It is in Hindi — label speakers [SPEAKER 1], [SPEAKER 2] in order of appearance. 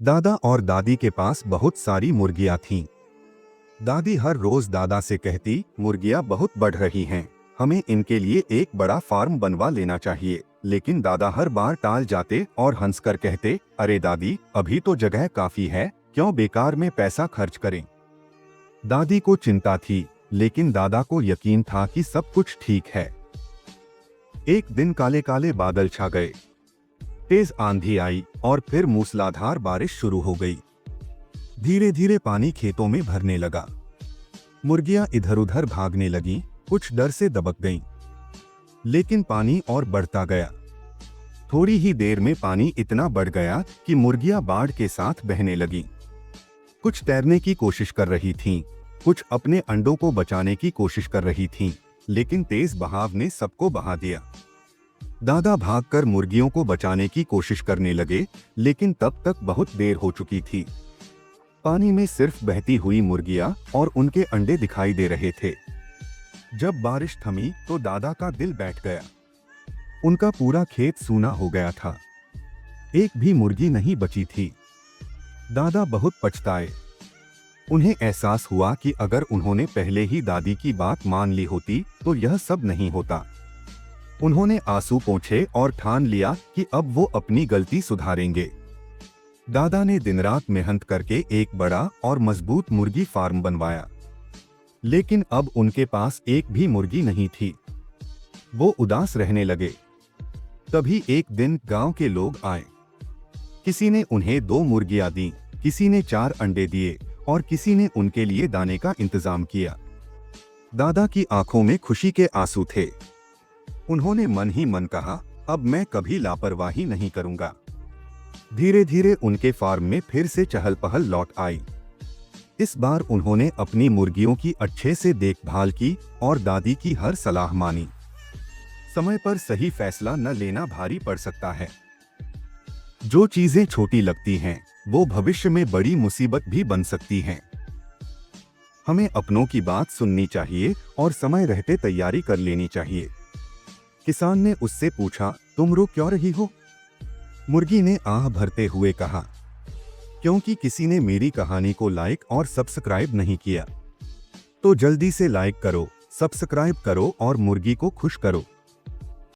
[SPEAKER 1] दादा और दादी के पास बहुत सारी मुर्गियां थीं। दादी हर रोज दादा से कहती, मुर्गियां बहुत बढ़ रही हैं, हमें इनके लिए एक बड़ा फार्म बनवा लेना चाहिए। लेकिन दादा हर बार टाल जाते और हंसकर कहते, अरे दादी, अभी तो जगह काफी है, क्यों बेकार में पैसा खर्च करें। दादी को चिंता थी, लेकिन दादा को यकीन था कि सब कुछ ठीक है। एक दिन काले काले बादल छा गए, तेज आंधी आई और फिर मूसलाधार बारिश शुरू हो गई। धीरे धीरे पानी खेतों में भरने लगा। मुर्गियां इधर उधर भागने लगीं, कुछ डर से दबक गईं। लेकिन पानी और बढ़ता गया। थोड़ी ही देर में पानी इतना बढ़ गया कि मुर्गियां बाढ़ के साथ बहने लगीं। कुछ तैरने की कोशिश कर रही थीं, कुछ अपने अंडों को बचाने की कोशिश कर रही थीं, लेकिन तेज बहाव ने सबको बहा दिया। दादा भागकर मुर्गियों को बचाने की कोशिश करने लगे, लेकिन तब तक बहुत देर हो चुकी थी। पानी में सिर्फ बहती हुई मुर्गियां और उनके अंडे दिखाई दे रहे थे। जब बारिश थमी तो दादा का दिल बैठ गया। उनका पूरा खेत सूना हो गया था, एक भी मुर्गी नहीं बची थी। दादा बहुत पछताए। उन्हें एहसास हुआ कि अगर उन्होंने पहले ही दादी की बात मान ली होती तो यह सब नहीं होता। उन्होंने आंसू पोंछे और ठान लिया कि अब वो अपनी गलती सुधारेंगे। दादा ने दिन रात मेहनत करके एक बड़ा और मजबूत मुर्गी फार्म बनवाया, लेकिन अब उनके पास एक भी मुर्गी नहीं थी। वो उदास रहने लगे। तभी एक दिन गांव के लोग आए। किसी ने उन्हें 2 मुर्गियां दी, किसी ने 4 अंडे दिए और किसी ने उनके लिए दाने का इंतजाम किया। दादा की आंखों में खुशी के आंसू थे। उन्होंने मन ही मन कहा, अब मैं कभी लापरवाही नहीं करूंगा। धीरे धीरे उनके फार्म में फिर से चहल पहल लौट आई। इस बार उन्होंने अपनी मुर्गियों की अच्छे से देखभाल की और दादी की हर सलाह मानी। समय पर सही फैसला न लेना भारी पड़ सकता है। जो चीजें छोटी लगती हैं, वो भविष्य में बड़ी मुसीबत भी बन सकती हैं। हमें अपनों की बात सुननी चाहिए और समय रहते तैयारी कर लेनी चाहिए। किसान ने उससे पूछा, तुम रो क्यों रही हो? मुर्गी ने आह भरते हुए कहा, क्योंकि किसी ने मेरी कहानी को लाइक और सब्सक्राइब नहीं किया। तो जल्दी से लाइक करो, सब्सक्राइब करो और मुर्गी को खुश करो।